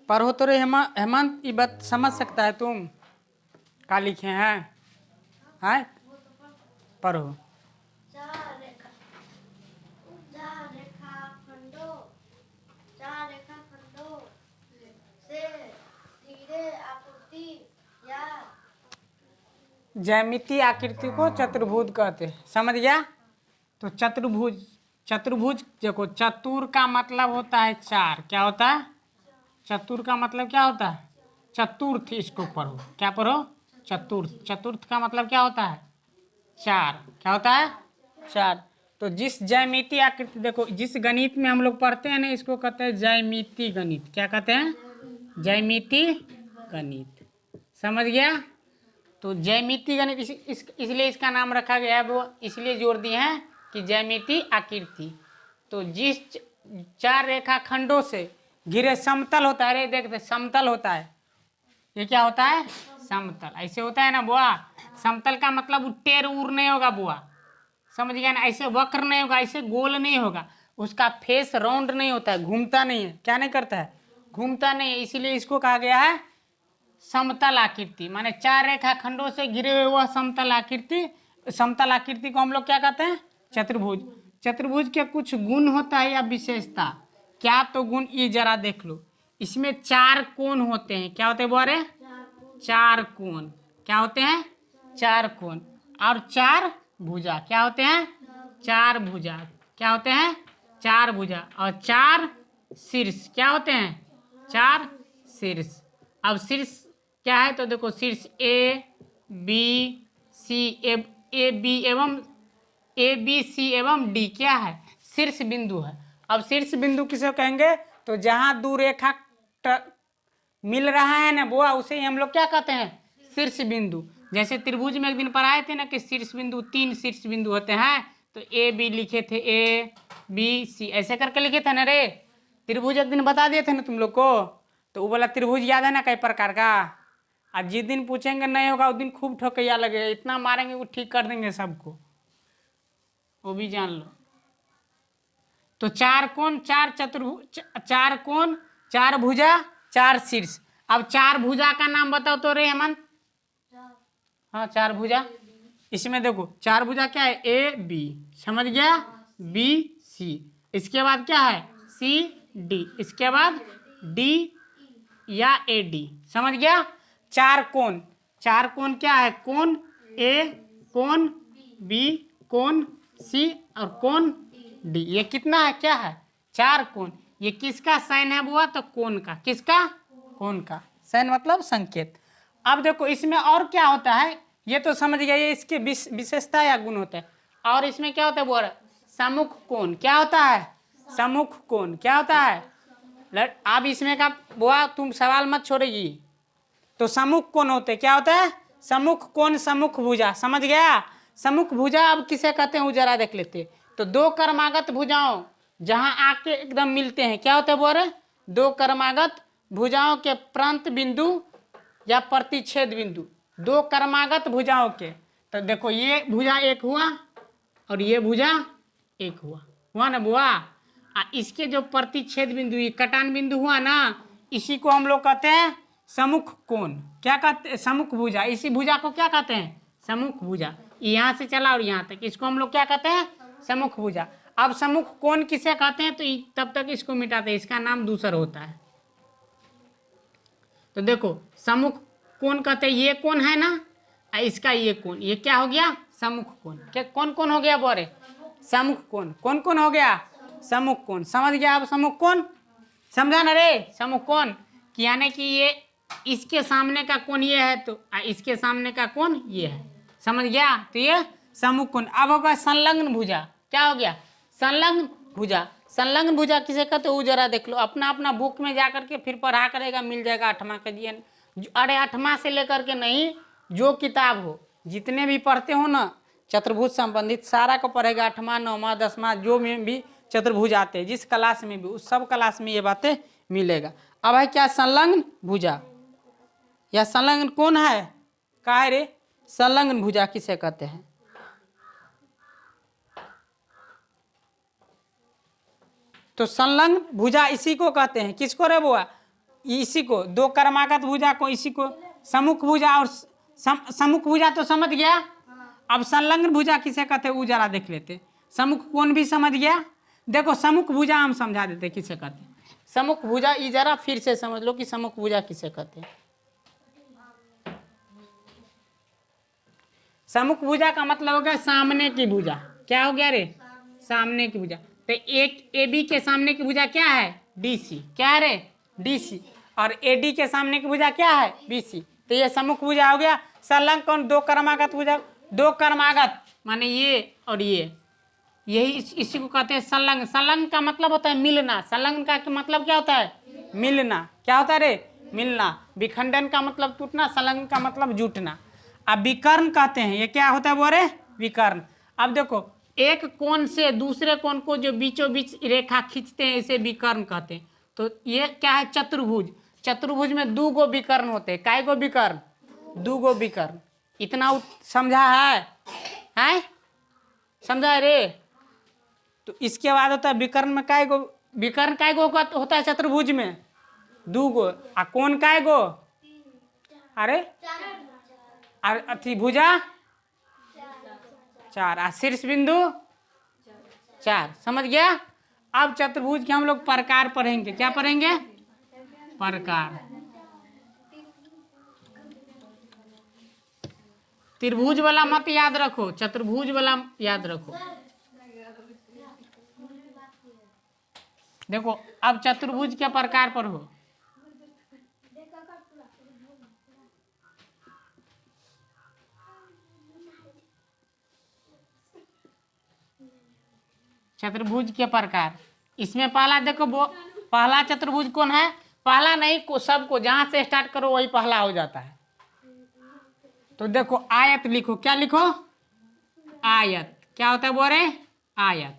पढ़ो तो रे हेमंत, ये बात समझ सकता है तुम? क्या लिखे हैं? हाँ पढ़ो। चार रेखाखंडों से घिरे आकृति या ज्यामितीय आकृति को चतुर्भुज कहते हैं, समझ गया? तो चतुर्भुज, चतुर्भुज देखो, चतुर का मतलब होता है चार। क्या होता है? चतुर का मतलब क्या होता है? चतुर्थ। इसको पढ़ो, क्या पढ़ो? चतुर्थ। चतुर्थ का मतलब क्या होता है? चार। क्या होता है? चार। तो जिस ज्यामितीय आकृति, देखो जिस गणित में हम लोग पढ़ते हैं ना, इसको कहते हैं ज्यामितीय गणित। क्या कहते हैं? ज्यामितीय गणित। समझ गया? तो ज्यामितीय गणित इसलिए इसका नाम रखा गया है, वो इसलिए जोड़ दिए हैं कि ज्यामितीय आकृति। तो जिस चार रेखाखंडों से घिरे समतल होता है, अरे देखते समतल होता है, ये क्या होता है? समतल। ऐसे होता है ना बुआ, समतल का मतलब टेढ़ उड़ नहीं होगा बुआ, समझ गया ना? ऐसे वक्र नहीं होगा, ऐसे गोल नहीं होगा, उसका फेस राउंड नहीं होता है, घूमता नहीं है। क्या नहीं करता है? घूमता नहीं है। इसीलिए इसको कहा गया है समतल आकृति। माने चार रेखाखंडों से घिरे हुए वह समतल आकृति। समतल आकृति को हम लोग क्या कहते हैं? चतुर्भुज। चतुर्भुज के कुछ गुण होता है या विशेषता? क्या तो गुण ये जरा देख लो। इसमें चार कोण होते हैं। क्या होते हैं बोरे? चार कोण। क्या होते हैं? चार कोण। और चार भुजा। क्या होते हैं? चार भुजा। क्या होते हैं? चार भुजा। और चार शीर्ष। क्या होते हैं? चार शीर्ष। अब शीर्ष क्या है? तो देखो शीर्ष ए बी सी, ए बी एवं ए बी सी एवं डी क्या है? शीर्ष बिंदु है। अब शीर्ष बिंदु किसे कहेंगे? तो जहां दो रेखा मिल रहा है ना बुआ, उसे हम लोग क्या कहते हैं? शीर्ष बिंदु। जैसे त्रिभुज में एक दिन पढ़ाए थे ना कि शीर्ष बिंदु, तीन शीर्ष बिंदु होते हैं। तो ए बी लिखे थे, ए बी सी ऐसे करके लिखे थे ना रे। त्रिभुज एक दिन बता दिए थे ना तुम लोग को। तो वो बोला त्रिभुज याद है ना कई प्रकार का? आज जिस दिन पूछेंगे नहीं होगा उस दिन खूब ठोकैया लगेगा, इतना मारेंगे वो ठीक कर देंगे सबको, वो भी जान लो। तो चार कोण, चार चतुर्भुज, चार कोण, चार भुजा, चार शीर्ष। अब चार भुजा का नाम बताओ तो रे हेमंत। हाँ चार भुजा। इसमें देखो चार भुजा क्या है? ए बी, समझ गया? बी सी, इसके बाद क्या है? सी डी, इसके बाद डी या ए डी, समझ गया? चार कोण, चार कोण क्या है? कोण ए, कोण बी, कोण सी और कोण डी। ये कितना है? क्या है? चार कोण। ये किसका साइन है बुआ? तो कोण का। किसका? कोण का। साइन मतलब संकेत। अब देखो इसमें और क्या होता है, ये तो समझ गया, ये इसके विशेषता या गुण होता है। और इसमें क्या होता है बुआ? सम्मुख कोण। क्या होता है? सम्मुख कोण। क्या होता है? अब इसमें का बुआ तुम सवाल मत छोड़ेगी। तो सम्मुख कोण होते क्या होता है? सम्मुख कोण, सम्मुख भुजा, समझ गया? सम्मुख भुजा अब किसे कहते हैं वो जरा देख लेते। तो दो कर्मागत भुजाओं जहां आके एकदम मिलते हैं, क्या होते हैं बोरे? दो कर्मागत भुजाओं के प्रांत बिंदु या प्रतिच्छेद बिंदु, दो कर्मागत भुजाओं के। तो देखो ये भुजा एक हुआ और ये भुजा एक हुआ ना बुआ। इसके जो प्रतिच्छेद बिंदु, ये कटान बिंदु हुआ ना, इसी को हम लोग कहते हैं सम्मुख कोण। क्या कहते हैं? सम्मुख भुजा। इसी भुजा को क्या कहते हैं? सम्मुख भुजा। यहाँ से चला और यहाँ तक, इसको हम लोग क्या कहते हैं? सम्मुख भुजा। अब सम्मुख कोण किसे कहते हैं? तो तब तक इसको मिटाते हैं, इसका नाम दूसर होता है। तो देखो सम्मुख कोण कहते हैं, ये कोण है ना, इसका ये कोण, ये क्या हो गया? सम्मुख कोण। क्या कौन कौन हो गया बोरे? सम्मुख कोण। कौन कौन हो गया? सम्मुख कोण। समझ गया? अब सम्मुख कोण समझा ना रे? सम्मुख कोण यानी कि ये इसके सामने का कोण ये है, तो इसके सामने का कोण ये है, समझ गया? तो ये सम्मुख कोण। अब होगा संलग्न भुजा। क्या हो गया? संलग्न भुजा। संलग्न भुजा किसे कहते हो जरा देख लो, अपना अपना बुक में जा करके फिर पढ़ा करेगा, मिल जाएगा 8वां का जीएन। अरे 8वां से लेकर के नहीं, जो किताब हो, जितने भी पढ़ते हो ना चतुर्भुज संबंधित सारा को पढ़ेगा। 8वां 9वां 10वां जो में भी चतुर्भुज आते हैं, जिस क्लास में भी, उस सब क्लास में ये बातें मिलेगा। अब है क्या? संलग्न भुजा या संलग्न कोण है? का है रे? संलग्न भुजा किसे कहते हैं? तो संलग्न भुजा इसी को कहते हैं। किसको रे बुआ? इसी को दो कर्मागत भुजा को, इसी को सम्मुख भुजा और सम्मुख भुजा तो समझ गया। अब संलग्न भुजा किसे कहते हैं वो जरा देख लेते। सम्मुख कौन भी समझ गया। देखो सम्मुख भुजा हम समझा देते किसे कहते हैं। सम्मुख भुजा ये जरा फिर से समझ लो कि सम्मुख भुजा किसे कहते हैं। सम्मुख भुजा का मतलब हो गया सामने की भुजा। क्या हो गया रे, सामने की भुजा। तो एक AB के सामने की भुजा क्या है, DC। क्या है रे, DC। और AD के सामने की भुजा क्या है, BC। तो ये सम्मुख भुजा हो गया। संलग्न कौन, दो कर्मागत भुजा। दो कर्मागत माने ये और ये, यही इसी को कहते हैं संलग्न। संलग्न का मतलब होता है मिलना। संलग्न का मतलब क्या होता है, मिलना। क्या होता है रे, मिलना। विखंडन का मतलब टूटना, संलग्न का मतलब जुटना। अब विकर्ण कहते हैं, ये क्या होता है बोरे, विकर्ण। अब देखो एक कोण से दूसरे कोण को जो बीचों बीच रेखा खींचते हैं इसे विकर्ण कहते हैं। तो ये क्या है, चतुर्भुज। चतुर्भुज में दो गो विकर्ण होते हैं। काय गो विकर्ण, दो गो विकर्ण। इतना समझा है समझा है रे। तो इसके बाद होता है विकर्ण में काय गो, विकर्ण काय गो होता है चतुर्भुज में, दो गो। आ कोण काय गो, अरे अथी भुजा चार, आ शीर्ष बिंदु चार। समझ गया। अब चतुर्भुज के हम लोग प्रकार पढ़ेंगे। क्या पढ़ेंगे, प्रकार। त्रिभुज वाला मत याद रखो, चतुर्भुज वाला याद रखो। देखो अब चतुर्भुज के प्रकार पर हो। चतुर्भुज के प्रकार, इसमें पहला देखो पहला चतुर्भुज कौन है, पहला नहीं को सबको जहां से स्टार्ट करो वही पहला हो जाता है। तो देखो आयत लिखो। क्या लिखो, आयत। क्या होता है बोरे, आयत।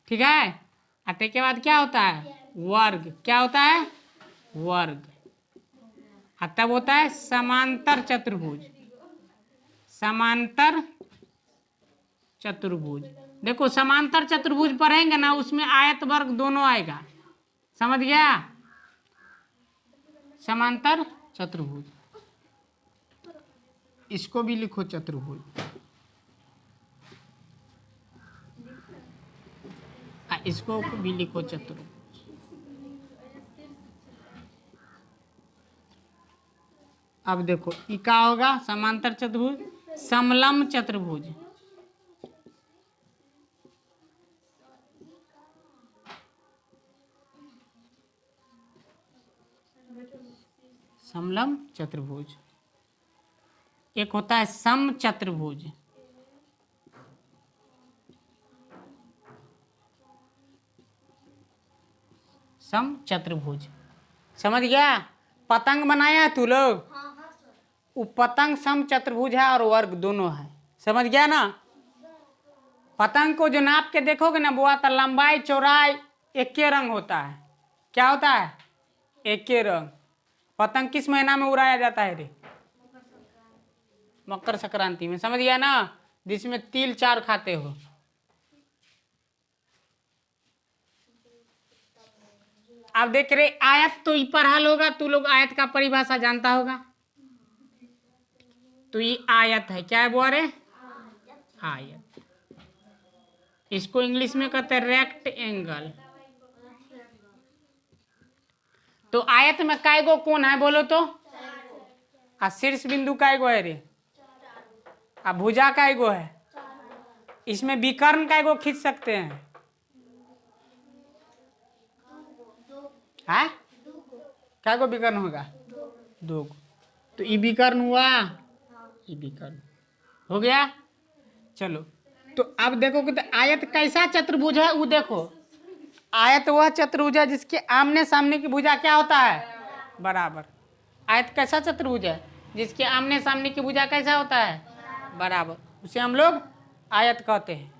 ठीक है। आते के बाद क्या होता है, वर्ग। क्या होता है, वर्ग। तब होता है समांतर चतुर्भुज। समांतर चतुर्भुज। देखो समांतर चतुर्भुज पढ़ेंगे ना, उसमें आयत वर्ग दोनों आएगा। समझ गया। समांतर चतुर्भुज, इसको भी लिखो चतुर्भुज। इसको भी लिखो चतुर्भुज। अब देखो ये क्या होगा, समांतर चतुर्भुज, समलंब चतुर्भुज। समलंब चतुर्भुज। एक होता है सम चतुर्भुज। सम चतुर्भुज। समझ गया। पतंग बनाया है तू लोग, वो पतंग सम चतुर्भुज है और वर्ग दोनों है। समझ गया ना। पतंग को जो नाप के देखोगे ना बुआ, तो लंबाई चौड़ाई एक के रंग होता है। क्या होता है, एक के रंग। पतंग किस महीना में उड़ाया जाता है रे, मकर संक्रांति में। समझ गया ना, जिसमें तिल चार खाते हो। अब देख रहे आयत तो पढ़ा होगा तू लोग, आयत का परिभाषा जानता होगा। तो ये आयत है। क्या है वो, अरे आयत। इसको इंग्लिश में कहते हैं रेक्ट एंगल। तो आयत में काय गो कोण है बोलो तो, शीर्ष बिंदु काय गो है रे, भुजा काय गो है। इसमें विकर्ण काय गो खींच सकते हैं, है काय गो विकर्ण होगा, दो। तो ये विकर्ण हुआ, ये विकर्ण हो गया। चलो तो अब देखो कि तो आयत कैसा चतुर्भुज है वो देखो। आयत वह चतुर्भुज है जिसके आमने सामने की भुजा क्या होता है, बराबर। आयत कैसा चतुर्भुज है जिसके आमने सामने की भुजा कैसा होता है, बराबर। उसे हम लोग आयत कहते हैं।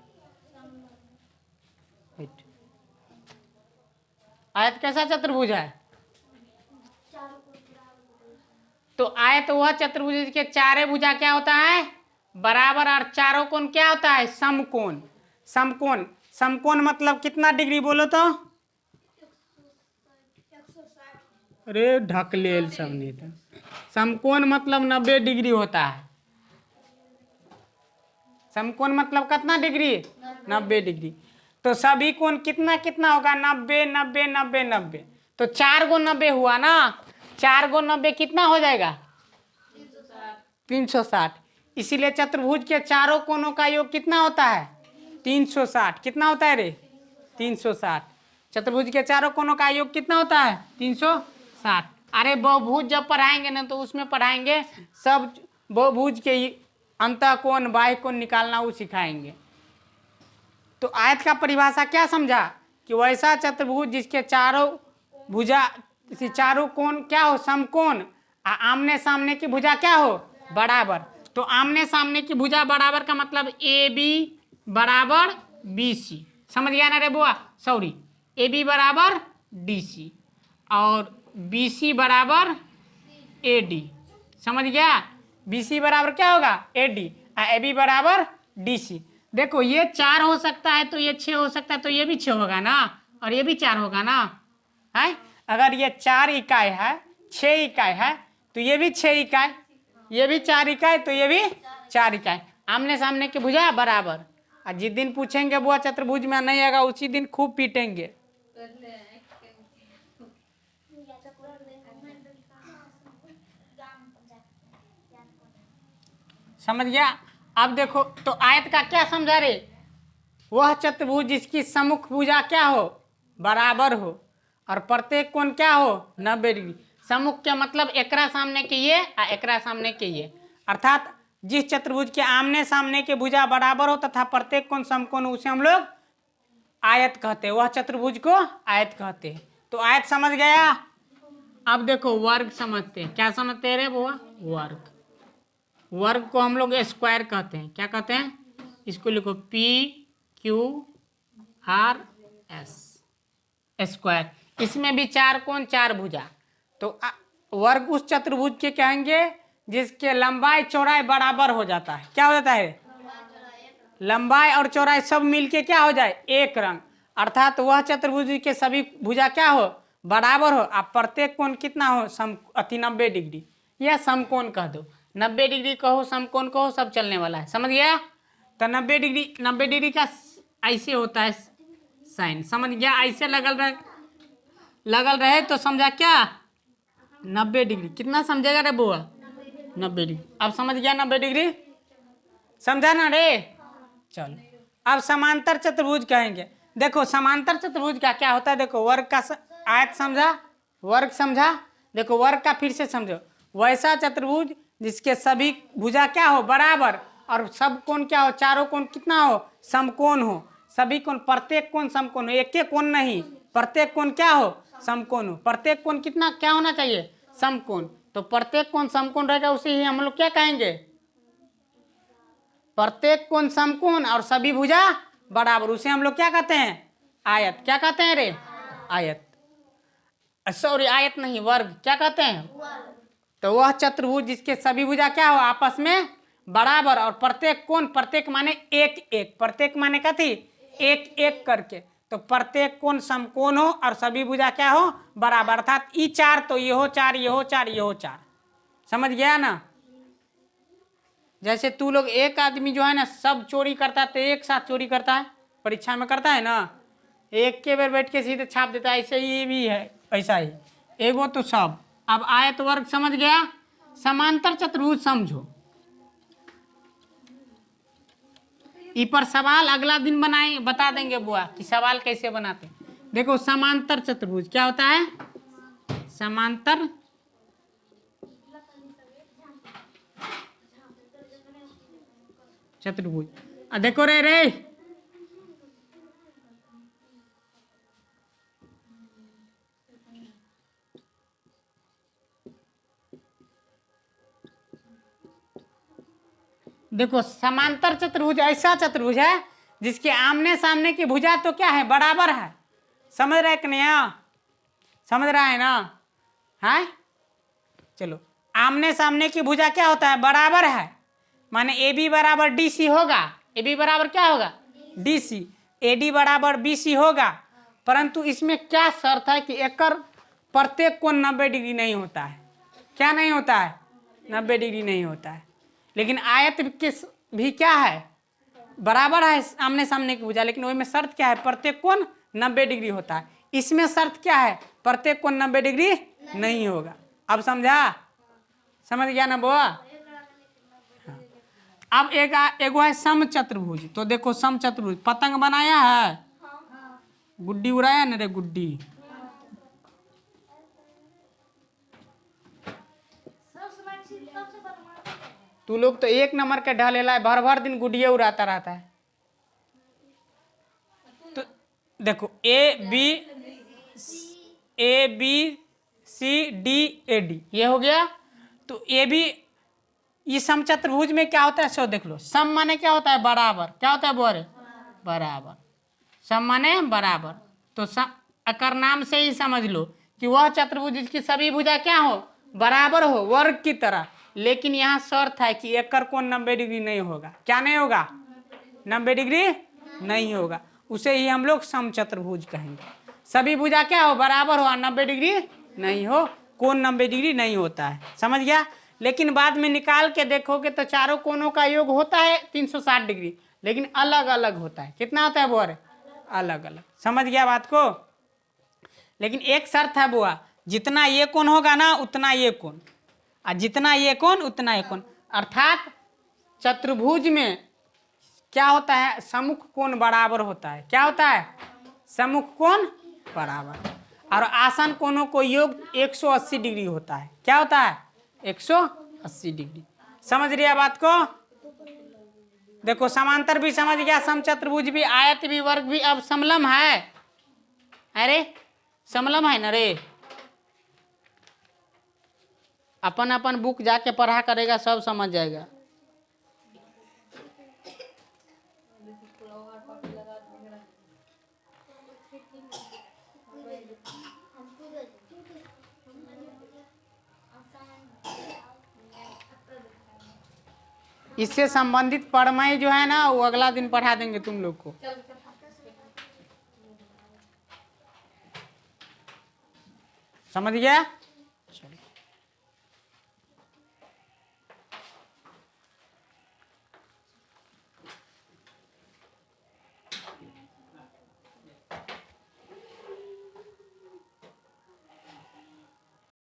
आयत कैसा चतुर्भुज है, तो आयत वह चतुर्भुज जिसके चारे भुजा क्या होता है, बराबर। और चारों कोण क्या होता है, समकोण। समकोण, समकोण मतलब कितना डिग्री बोलो तो, अरे ढकलेल सब नहीं था। समकोण मतलब 90 डिग्री होता है। समकोण मतलब कितना डिग्री? 90 डिग्री। तो सभी कोण कितना कितना होगा? 90 90 90 90। तो 4 गुण 90 हुआ ना, 4 गुण 90 कितना हो जाएगा? 360। इसीलिए चतुर्भुज के चारों कोणों का योग कितना होता है? 360। कितना होता है रे? 360। चतुर्भुज के चारों कोणों का योग कितना होता है? 360। अरे बहुभुज जब पढ़ाएंगे ना तो उसमें पढ़ाएंगे सब बहुभुज के अंतःकोण बाह्य कोण निकालना वो सिखाएंगे। तो आयत का परिभाषा क्या समझा? कि वैसा चतुर्भुज जिसके चारों भुजा चारों कोण क्या हो? समकोण। आमने सामने की भुजा क्या हो? बराबर। तो आमने सामने की भुजा बराबर का मतलब ए बी बराबर बी सी। समझ गया ना रे बुआ? सॉरी, ए बी बराबर डी सी और बी सी बराबर ए डी। समझ गया? बी सी बराबर क्या होगा? A D. ए बी बराबर डी सी। देखो ये 4 हो सकता है तो ये 6 हो सकता है, तो ये भी 6 होगा ना, और ये भी 4 होगा ना है। अगर ये 4 इकाई है, 6 इकाई है, तो ये भी 6 इकाई, ये भी 4 इकाई, तो ये भी 4 इकाई। आमने सामने की भुजा बराबर। और जिस दिन पूछेंगे बुआ चतुर्भुज में नहीं आएगा उसी दिन खूब पीटेंगे। समझ गया? अब देखो तो आयत का क्या समझा रे? वह चतुर्भुज जिसकी सम्मुख भुजा क्या हो? बराबर हो और प्रत्येक कोण क्या हो? 90 डिग्री। सम्मुख के मतलब एकरा सामने के ये और एकरा सामने के ये, अर्थात जिस चतुर्भुज के आमने सामने के भुजा बराबर हो तथा प्रत्येक कोण समकोण, उसे हम लोग आयत कहते हैं। वह चतुर्भुज को आयत कहते हैं। तो आयत समझ गया। अब देखो वर्ग समझते हैं। क्या समझते हैं रे बुआ? वर्ग। वर्ग को हम लोग स्क्वायर कहते हैं। क्या कहते हैं? इसको लिखो P Q R S, square. इसमें भी 4 कोण 4 भुजा। तो वर्ग उस चतुर्भुज के कहेंगे जिसके लंबाई चौड़ाई बराबर हो जाता है। क्या हो जाता है? लंबाई और चौड़ाई सब मिलके क्या हो जाए? एक रंग। अर्थात वह चतुर्भुज के सभी भुजा क्या हो? बराबर हो। आप प्रत्येक कोण कितना हो? 90 डिग्री या समकोण कह दो। 90 डिग्री कहो, समकोण कहो, सब चलने वाला है। समझ गया? तो 90 डिग्री का ऐसे होता है साइन। समझ गया? ऐसे लगल रहे तो समझा क्या? 90 डिग्री। कितना समझेगा रे बुआ? 90 डिग्री। अब समझ गया 90 डिग्री? समझा ना रे? चलो अब समांतर चतुर्भुज कहेंगे। देखो समांतर चतुर्भुज का क्या होता है? देखो वर्ग का आयत समझा, वर्ग समझा। देखो वर्ग का फिर से समझो। वैसा चतुर्भुज जिसके सभी भुजा क्या हो? बराबर और सब कोण क्या हो? चारों कोण कितना हो? समकोण हो। सभी कोण, प्रत्येक कोण समकोण हो, एक एक कोण नहीं, प्रत्येक कोण क्या हो? समकोण हो। प्रत्येक कोण कितना क्या होना चाहिए? समकोण। तो प्रत्येक कोण समकोण रहेगा, उसे ही हम लोग क्या कहेंगे? प्रत्येक कोण समकोण और सभी भुजा बराबर, उसे हम लोग क्या कहते हैं? आयत। क्या कहते हैं रे? आयत। सॉरी आयत नहीं, वर्ग। क्या कहते हैं? तो वह चतुर्भुज जिसके सभी भुजा क्या हो? आपस में बराबर और प्रत्येक कोण, प्रत्येक माने एक एक, प्रत्येक माने क्या थी? एक एक करके। तो प्रत्येक कोण समकोण हो और सभी भुजा क्या हो? बराबर। अर्थात ई 4 तो ये हो 4, ये हो 4, ये हो 4। समझ गया ना? जैसे तू लोग एक आदमी जो है ना सब चोरी करता है तो एक साथ चोरी करता है, परीक्षा में करता है ना, एक के बेर बैठ के सीधे छाप देता है। ऐसे ही भी है, ऐसा ही एगो तो सब। अब आयत वर्ग समझ गया। समांतर चतुर्भुज समझो। इ पर सवाल अगला दिन बनाए बता देंगे बुआ कि सवाल कैसे बनाते हैं। देखो समांतर चतुर्भुज क्या होता है? समांतर चतुर्भुज। देखो रे रे देखो समांतर चतुर्भुज ऐसा चतुर्भुज है जिसके आमने सामने की भुजा तो क्या है? बराबर है। समझ रहे कि नहीं? समझ रहा है ना? है? चलो आमने सामने की भुजा क्या होता है? बराबर है। माने ए बी बराबर डी सी होगा। ए बी बराबर क्या होगा? D C. ए डी बराबर बी सी होगा। परंतु इसमें क्या शर्त है कि एकर प्रत्येक कोण 90 डिग्री नहीं होता है। क्या नहीं होता है? 90 डिग्री नहीं होता है। लेकिन आयत भी क्या है? बराबर है आमने सामने की भुजा, लेकिन में शर्त क्या है? प्रत्येक कोण 90 डिग्री होता है। इसमें शर्त क्या है? प्रत्येक कोण 90 डिग्री नहीं होगा। अब समझा? समझ गया ना बुआ? अब एगो है सम चतुर्भुज। तो देखो सम चतुर्भुज पतंग बनाया है, गुड्डी उड़ाया ना रे गुड्डी। तू लोग तो एक नंबर के ढलेला है, भर भर दिन गुड्डिया उड़ाता रहता है। तो देखो A B C D A D ये हो गया। तो ए बी ये सम चतुर्भुज में क्या होता है सो देख लो। सम माने क्या होता है? बराबर। क्या होता है बोरे? बराबर। सम माने बराबर। तो अकर नाम से ही समझ लो कि वह चतुर्भुज जिसकी सभी भुजा क्या हो? बराबर हो, वर्ग की तरह। लेकिन यहाँ शर्त है कि एकर कोण 90 डिग्री नहीं होगा। क्या नहीं होगा? 90 डिग्री नहीं होगा। उसे ही हम लोग सम चतुर्भुज कहेंगे। सभी भुजा क्या हो? बराबर हो और 90 डिग्री नहीं हो, कोण 90 डिग्री नहीं होता है। समझ गया? लेकिन बाद में निकाल के देखोगे तो चारों कोणों का योग होता है 360 डिग्री, लेकिन अलग अलग होता है। कितना होता है बोरे? अलग अलग। समझ गया बात को? लेकिन एक शर्त है बुआ, जितना ये कोण होगा ना उतना ये कोण, और जितना ये कोण उतना ये कोण। अर्थात चतुर्भुज में क्या होता है? सम्मुख कोण बराबर होता है। क्या होता है? सम्मुख कोण बराबर। और आसन कोणों को योग 180 डिग्री होता है। क्या होता है? 180 डिग्री। समझ लिया बात को? देखो समांतर भी समझ गया, समचतुर्भुज भी, आयत भी, वर्ग भी। अब समलम है। अरे समलम है ना रे? अपन अपन बुक जाके पढ़ा करेगा, सब समझ जाएगा। इससे संबंधित पढ़मय जो है ना वो अगला दिन पढ़ा देंगे तुम लोग को। समझ गया?